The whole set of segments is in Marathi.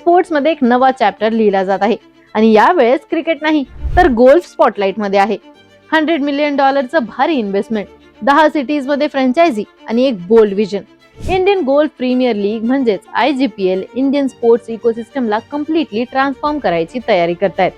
स्पोर्ट्समध्ये एक नवा चॅप्टर लिहिला जात आहे आणि यावेळेस क्रिकेट नाही तर गोल्फ स्पॉटलाइट मध्ये आहे. $100 मिलियन भारी इन्व्हेस्टमेंट, 10 सिटीज मध्ये फ्रँचायझी आणि एक bold vision. Indian golf premier league म्हणजेच IGPL इंडियन स्पोर्ट्स इकोसिस्टमला कम्प्लिटली ट्रान्सफॉर्म करायची तयारी करतायत.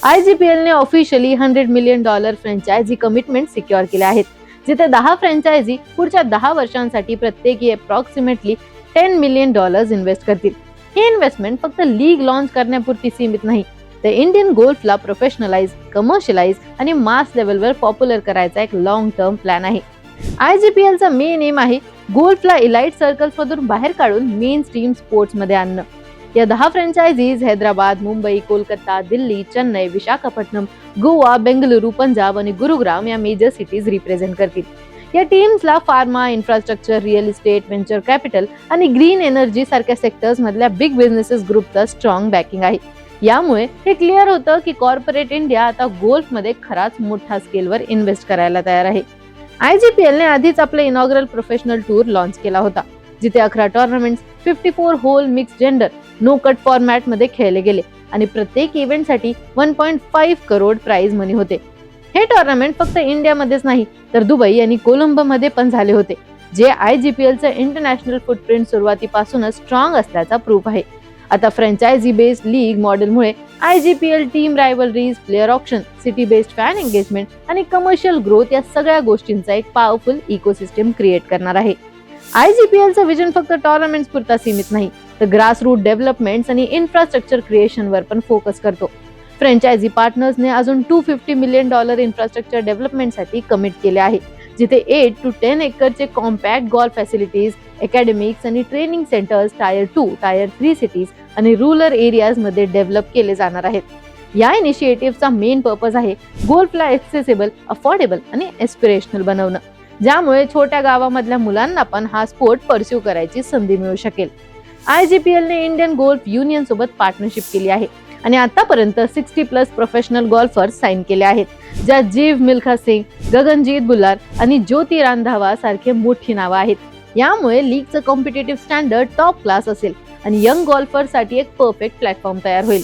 IGPL ने officially $100 million franchise commitment secure केले आहेत, जिथे 10 फ्रँचायझी पुढच्या 10 वर्षांसाठी प्रत्येकी अप्रॉक्सिमेटली $10 मिलियन इन्व्हेस्ट करतील. ही इन्व्हेस्टमेंट फक्त लीग लॉन्च करण्यापुरती सीमित नाही, तर इंडियन गोल्फला प्रोफेशनलाइज, कमर्शियलाइज आणि मास लेवलवर पॉप्युलर करायचा एक लॉंग टर्म प्लॅन आहे. IGPLचा मेन एम आहे गोल्फला इलाइट सर्कल्स मधून बाहेर काढून मेन स्ट्रीम स्पोर्ट्स मध्ये आणणं. या 10 फ्रँचायझीज हैदराबाद, मुंबई, कोलकाता, दिल्ली, चेन्नई, विशाखापट्टणम, गोवा, बेंगलुरू, पंजाब आणि गुरुग्राम या मेजर सिटीज रिप्रेझेंट करतील. या टीम्सला pharma, infrastructure, real estate, venture capital आणि ग्रीन एनर्जी सारख्या सेक्टर्स मधल्या बिग बिझनेसेस ग्रुपचं स्ट्रॉंग बॅकिंग आहे. यामुळे हे क्लिअर होतं की कॉर्पोरेट इंडिया आता गोल्फमध्ये खराच मोठ्या स्केलवर इन्व्हेस्ट करायला तयार आहे. IGPL ने आधीच आपलं इनॉग्रल प्रोफेशनल टूर लॉन्च केला होता, जिथे 11 tournaments, 54 hole mix gender, no cut format मध्ये खेळले गेले आणि प्रत्येक इव्हेंटसाठी 1.5 करोड प्राइज मनी होते. हे टुर्नामेंट फक्त इंडियामध्येच नाही तर दुबई आणि कोलंबो मध्ये पण झाले होते, जे IGPLचं इंटरनॅशनल फुटप्रिंट सुरुवातीपासूनच स्ट्रॉंग असल्याचा प्रूफ आहे. आता फ्रँचायझी बेस्ड लीग मॉडेलमुळे IGPL team rivalries, player option, city based fan engagement आणि कमर्शियल ग्रोथ या सगळ्या गोष्टींचा एक पॉवरफुल इकोसिस्टम क्रिएट करणार आहे. IGPLचं विजन फक्त टुर्नामेंट्स पुरता सीमित नाही, तर ग्रास रूट डेव्हलपमेंट्स आणि इन्फ्रास्ट्रक्चर क्रिएशनवर पण फोकस करतो. फ्रँचायझी पार्टनर्सने अजून $250 मिलियन इन्फ्रास्ट्रक्चर डेव्हलपमेंटसाठी कमिट केले आहे, जिथे 8 to 10 एकरचे कॉम्पॅक्ट गोल्फ फॅसिलिटीज, अकॅडमिक्स आणि training centres tier 2, tier 3 cities आणि रुरल एरियाज मध्ये डेव्हलप केले जाणार आहेत. या इनिशिएटिव्हचा मेन पर्पज आहे गोल्फला ऍक्सेसिबल, अफोर्डेबल आणि एस्पिरेशनल बनवणं, ज्यामुळे छोट्या गावामधल्या मुलांना पण हा स्पोर्ट परस्यू करायची संधी मिळू शकेल. IGPL ने इंडियन गोल्फ युनियन सोबत पार्टनरशिप केली आहे आणि आतापर्यंत 60+ प्रोफेशनल गोल्फर्स साइन केले आहेत, ज्यात जीव मिल्खा सिंग, गगनजीत बुल्लार आणि ज्योती रांधावा सारखे मोठी नावं आहेत. यामुळे लीगचं कॉम्पिटिटिव्ह स्टँडर्ड टॉप क्लास असेल आणि यंग गोल्फरसाठी एक परफेक्ट प्लॅटफॉर्म तयार होईल.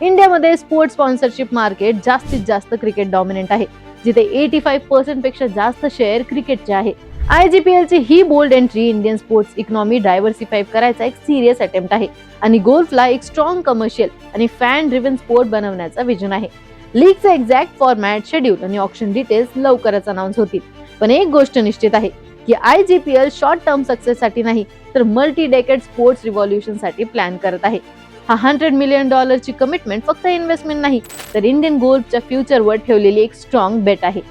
इंडियामध्ये स्पोर्ट्स स्पॉन्सरशिप मार्केट जास्तीत जास्त क्रिकेट डॉमिनेंट आहे, जिथे 85% पेक्षा जास्त शेअर क्रिकेटचे आहे. IGPLची ही bold entry Indian sports economy diversify करायचा एक सिरियस अटेम्प्ट आहे आणि गोल्फला एक स्ट्रॉंग कमर्शियल आणि फॅन ड्रिव्हन स्पोर्ट बनवण्याचा विजन आहे. लीगचं एक्झॅक्ट फॉर्मॅट, शेड्यूल आणि ऑप्शन डिटेल्स लवकरच अनाउन्स होतील. पण एक गोष्ट निश्चित आहे की IGPL शॉर्ट टर्म सक्सेससाठी नाही तर मल्टी डेकेड स्पोर्ट्स रिव्हॉल्युशन साठी प्लॅन करत आहे. हा $100 मिलियन ची कमिटमेंट फक्त इन्व्हेस्टमेंट नाही तर इंडियन गोल्फच्या फ्युचरवर ठेवलेली एक स्ट्रॉंग बेट आहे.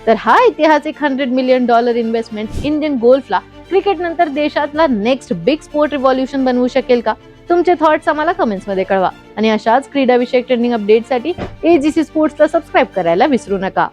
तर हा ऐतिहासिक $100 मिलियन इन्व्हेस्टमेंट इंडियन गोल्फला क्रिकेट नंतर देशातला नेक्स्ट बिग स्पोर्ट रिव्हॉल्युशन बनवू शकेल का? तुमचे थॉट्स आम्हाला कमेंट्स मध्ये कळवा आणि अशाच क्रीडा विषयक ट्रेंडिंग अपडेटसाठी AGC स्पोर्ट्सला सबस्क्राईब करायला विसरू नका.